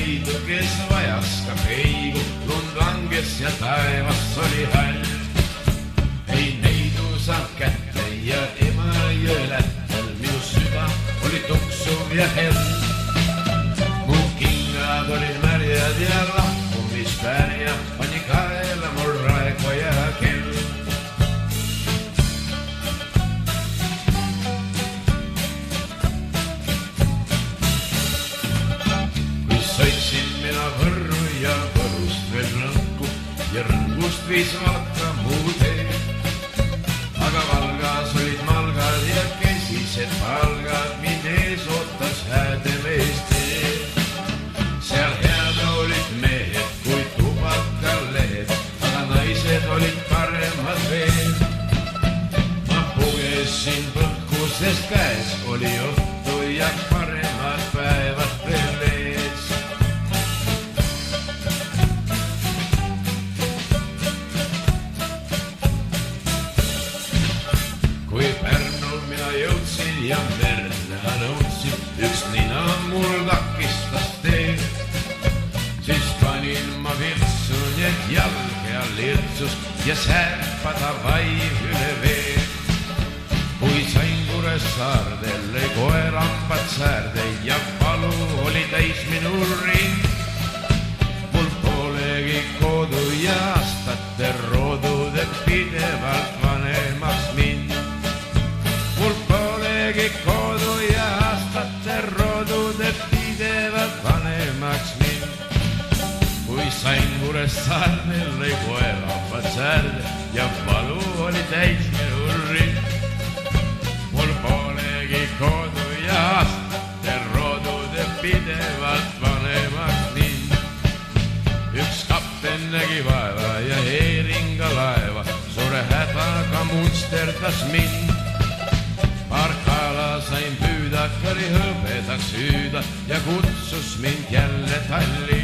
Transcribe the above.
leidu, kes vajas ka peigu, lund langes ja taevas oli hall. Ei neidu saab kätte ja Emajõe lättel, minu süda oli tuksuv ja hell. Mu kingad olid märjad ja lahkumispärja pani kaela mul raekoja kell. Sõitsin mina Võrru ja Võrust veel Rõngu ja Rõngust viis Valka muu tee. Aga Valgas olid malgad ja kesised palgad, mind ees ootas häädemees tee. Seal head olid mehed kui tubakalehed, aga naised olid paremad veel. Ma pugesin põhku, sest käes oli õhtu ja paremad päevad veel ees. Kui Pärnul mina jõudsin ja merd näha nõudsin, üks nina mul takistas tee. Siis panin ma viltsu, nii et jalg ja lirtsus ja sääpada vaiv üle vee. Kui sain Kuressaardel, lõi koerambad säärde ja valu oli täis minu ring. Mul polegi kodu ja aastate roodud, et pidevalt vanemaks mind. Mul polegi kodu ja aastate roodud, et pidevalt vanemaks mind. Kui sain Kuressaardel, lõi koerambad säärde ja valu oli täis minu ring. Mul polegi kodu ja aastate roodud, et pidevalt vanemaks mind. Üks kapten nägi vaeva ja heeringa laeva, suure hädaga munsterdas mind. Paar kala sain püüda, oli hõbedaks hüüda ja kutsus mind jälle Tallinna.